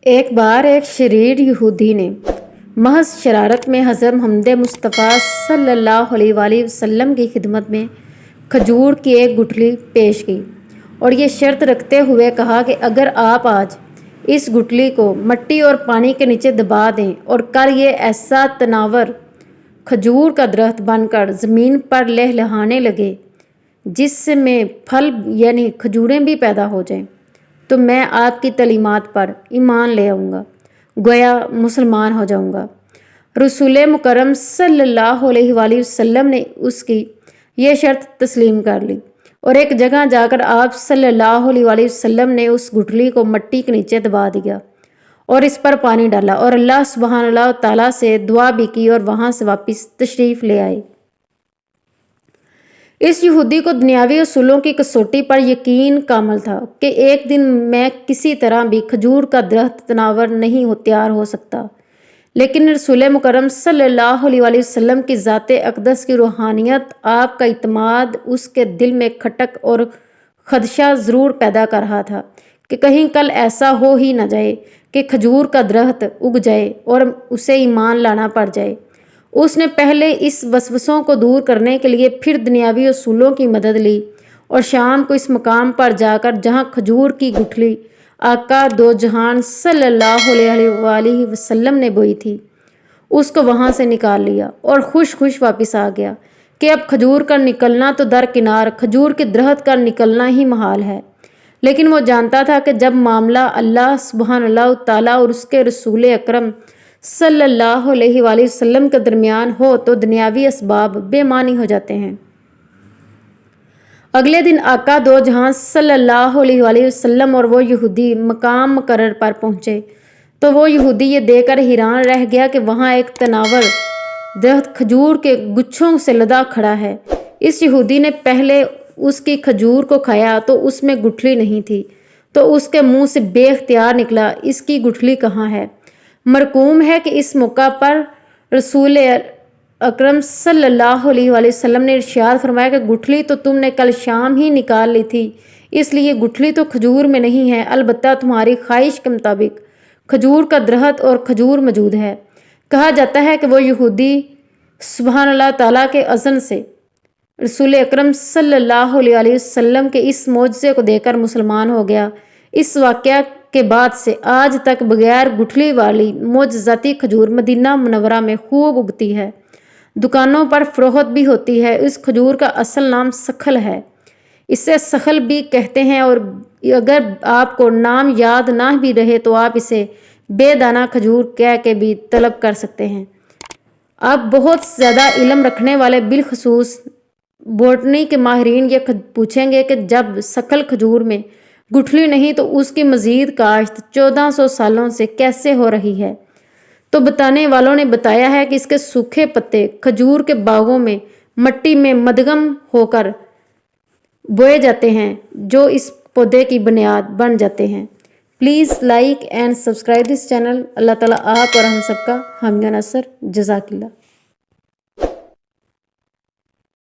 ایک بار ایک شریر یہودی نے محض شرارت میں حضرت محمد مصطفیٰ صلی اللہ علیہ وآلہ وسلم کی خدمت میں کھجور کی ایک گٹھلی پیش کی اور یہ شرط رکھتے ہوئے کہا کہ اگر آپ آج اس گٹھلی کو مٹی اور پانی کے نیچے دبا دیں اور کل یہ ایسا تناور کھجور کا درخت بن کر زمین پر لہلہانے لگے جس میں پھل یعنی کھجوریں بھی پیدا ہو جائیں تو میں آپ کی تعلیمات پر ایمان لے آؤں گا، گویا مسلمان ہو جاؤں گا۔ رسول مکرم صلی اللہ علیہ وآلہ وسلم نے اس کی یہ شرط تسلیم کر لی اور ایک جگہ جا کر آپ صلی اللہ علیہ وآلہ وسلم نے اس گٹھلی کو مٹی کے نیچے دبا دیا اور اس پر پانی ڈالا اور اللہ سبحانہ اللہ تعالیٰ سے دعا بھی کی اور وہاں سے واپس تشریف لے آئے۔ اس یہودی کو دنیاوی اصولوں کی کسوٹی پر یقین کامل تھا کہ ایک دن میں کسی طرح بھی کھجور کا درخت تناور نہیں تیار ہو سکتا، لیکن رسول مکرم صلی اللہ علیہ وآلہ وسلم کی ذات اقدس کی روحانیت، آپ کا اعتماد اس کے دل میں کھٹک اور خدشہ ضرور پیدا کر رہا تھا کہ کہیں کل ایسا ہو ہی نہ جائے کہ کھجور کا درخت اگ جائے اور اسے ایمان لانا پڑ جائے۔ اس نے پہلے اس وسوسوں کو دور کرنے کے لیے پھر دنیاوی اصولوں کی مدد لی اور شام کو اس مقام پر جا کر جہاں کھجور کی گٹھلی آقا دو جہان صلی اللہ علیہ وآلہ وسلم نے بوئی تھی، اس کو وہاں سے نکال لیا اور خوش واپس آ گیا کہ اب کھجور کا نکلنا تو درکنار، کھجور کے درخت کا نکلنا ہی محال ہے۔ لیکن وہ جانتا تھا کہ جب معاملہ اللہ سبحانہ اللہ تعالیٰ اور اس کے رسول اکرم صلی اللہ علیہ وآلہ وسلم کے درمیان ہو تو دنیاوی اسباب بے معنی ہو جاتے ہیں۔ اگلے دن آقا دو جہاں صلی اللہ علیہ وآلہ وسلم اور وہ یہودی مقام مقرر پر پہنچے تو وہ یہودی یہ دیکھ کر حیران رہ گیا کہ وہاں ایک تناور درخت کھجور کے گچھوں سے لدا کھڑا ہے۔ اس یہودی نے پہلے اس کی کھجور کو کھایا تو اس میں گٹھلی نہیں تھی، تو اس کے منہ سے بے اختیار نکلا، اس کی گٹھلی کہاں ہے؟ مرقوم ہے کہ اس موقع پر رسول اکرم صلی اللہ علیہ وآلہ وسلم نے ارشاد فرمایا کہ گٹھلی تو تم نے کل شام ہی نکال لی تھی، اس لیے گٹھلی تو کھجور میں نہیں ہے، البتہ تمہاری خواہش کے مطابق کھجور کا درخت اور کھجور موجود ہے۔ کہا جاتا ہے کہ وہ یہودی سبحان اللہ تعالیٰ کے اذن سے رسول اکرم صلی اللہ علیہ وآلہ وسلم کے اس معجزے کو دیکھ کر مسلمان ہو گیا۔ اس واقعہ کے بعد سے آج تک بغیر گٹھلی والی معجزاتی کھجور مدینہ منورہ میں خوب اگتی ہے، دکانوں پر فروخت بھی ہوتی ہے۔ اس کھجور کا اصل نام سکھل ہے، اسے سخل بھی کہتے ہیں، اور اگر آپ کو نام یاد نہ بھی رہے تو آپ اسے بے دانہ کھجور کہہ کے بھی طلب کر سکتے ہیں۔ اب بہت زیادہ علم رکھنے والے بالخصوص بوٹنی کے ماہرین یہ پوچھیں گے کہ جب سکھل کھجور میں گٹھلی نہیں تو اس کی مزید کاشت 1400 سالوں سے کیسے ہو رہی ہے؟ تو بتانے والوں نے بتایا ہے کہ اس کے سوکھے پتے کھجور کے باغوں میں مٹی میں مدغم ہو کر بوئے جاتے ہیں جو اس پودے کی بنیاد بن جاتے ہیں۔ Please like and subscribe this channel. اللہ تعالیٰ آپ اور ہم سب کا حامی و ناصر۔ جزاک اللہ۔